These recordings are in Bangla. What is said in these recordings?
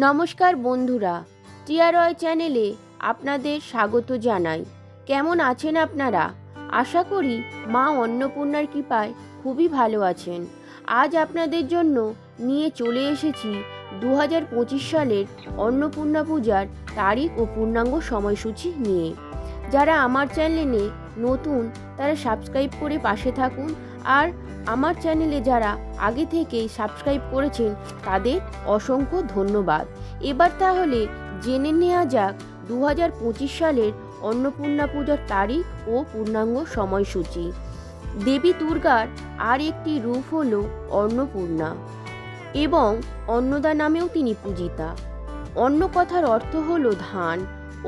নমস্কার বন্ধুরা, টিআরওয়াই চ্যানেলে আপনাদের স্বাগত জানাই। কেমন আছেন আপনারা? আশা করি মা অন্নপূর্ণার কৃপায় খুবই ভালো আছেন। আজ আপনাদের জন্য নিয়ে চলে এসেছি 2025 সালের অন্নপূর্ণা পূজার তারিখ ও পূর্ণাঙ্গ সময়সূচি নিয়ে। যারা আমার চ্যানেলে নতুন তারা সাবস্ক্রাইব করে পাশে থাকুন, আর আমার চ্যানেলে যারা আগে থেকেই সাবস্ক্রাইব করেছেন তাদের অসংখ্য ধন্যবাদ। এবার তাহলে জেনে নেওয়া যাক 2025 সালের অন্নপূর্ণা পূজার তারিখ ও পূর্ণাঙ্গ সময়সূচি। দেবী দুর্গার আর একটি রূপ হল অন্নপূর্ণা এবং অন্নদা নামেও তিনি পূজিতা। অন্ন কথার অর্থ হল ধান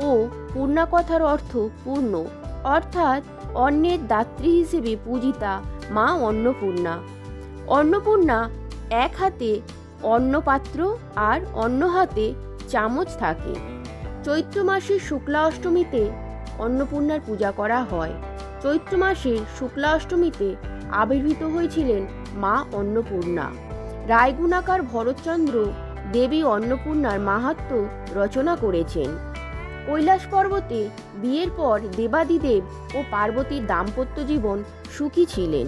ও পূর্ণা কথার অর্থ পূর্ণ, অর্থাৎ অন্নের দাত্রী হিসেবে পূজিতা মা অন্নপূর্ণা। অন্নপূর্ণা এক হাতে অন্নপাত্র আর অন্য হাতে চামচ থাকে। চৈত্র মাসের শুক্লা অষ্টমীতে অন্নপূর্ণার পূজা করা হয়। চৈত্র মাসের শুক্লা অষ্টমীতে আবির্ভূত হয়েছিলেন মা অন্নপূর্ণা। রায়গুণাকার ভরতচন্দ্র দেবী অন্নপূর্ণার মাহাত্ম্য রচনা করেছেন। কৈলাস পর্বতে বিয়ের পর দেবাদিদেব ও পার্বতীর দাম্পত্য জীবন সুখী ছিলেন।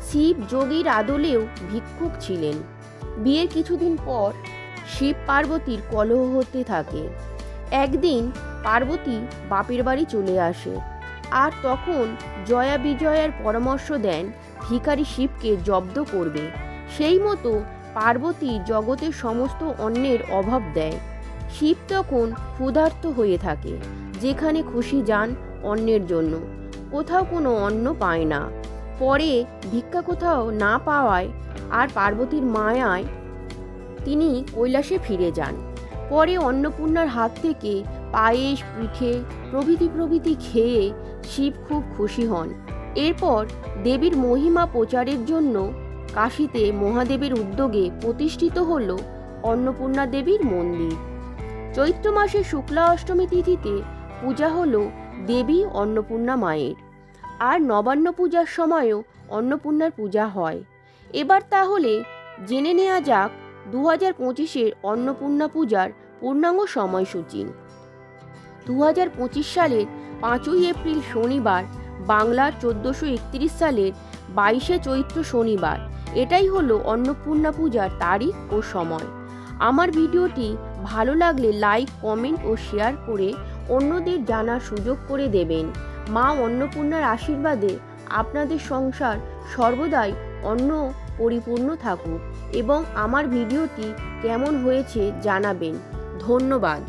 শিব যোগীর আদলেও ভিক্ষুক ছিলেন। বিয়ের কিছুদিন পর শিব পার্বতীর কলহ হতে থাকে। একদিন পার্বতী বাপের বাড়ি চলে আসে, আর তখন জয়া বিজয়ার পরামর্শ দেন ভিখারি শিবকে জব্দ করবে। সেই মতো পার্বতী জগতের সমস্ত অন্নের অভাব দেয়। শিব তখন ক্ষুধার্ত হয়ে থাকে। যেখানে খুশি যান অন্নের জন্য, কোথাও কোনো অন্ন পায় না। পরে ভিক্ষা কোথাও না পাওয়ায় আর পার্বতীর মায়ায় তিনি কৈলাসে ফিরে যান। পরে অন্নপূর্ণার হাত থেকে পায়েস, পিঠে প্রভৃতি খেয়ে শিব খুব খুশি হন। এরপর দেবীর মহিমা প্রচারের জন্য কাশীতে মহাদেবের উদ্যোগে প্রতিষ্ঠিত হল অন্নপূর্ণা দেবীর মন্দির। চৈত্র মাসের শুক্লা অষ্টমী তিথিতে পূজা হল দেবী অন্নপূর্ণা মায়ের, আর নবান্ন পূজার সময়ও অন্নপূর্ণার পূজা হয়। এবার তাহলে জেনে নেওয়া যাক 2025 অন্নপূর্ণা পূজার পূর্ণাঙ্গ সময়সূচি। 2025 সালের 5ই এপ্রিল শনিবার, বাংলার 1431 সালের 22শে চৈত্র শনিবার। এটাই হলো অন্নপূর্ণা পূজার তারিখ ও সময়। আমার ভিডিওটি ভালো লাগলে লাইক, কমেন্ট ও শেয়ার করে অন্যদের জানার সুযোগ করে দেবেন। মা অন্নপূর্ণার আশীর্বাদে আপনাদের সংসার সর্বদাই অন্ন পরিপূর্ণ থাকুক এবং আমার ভিডিওটি কেমন হয়েছে জানাবেন। ধন্যবাদ।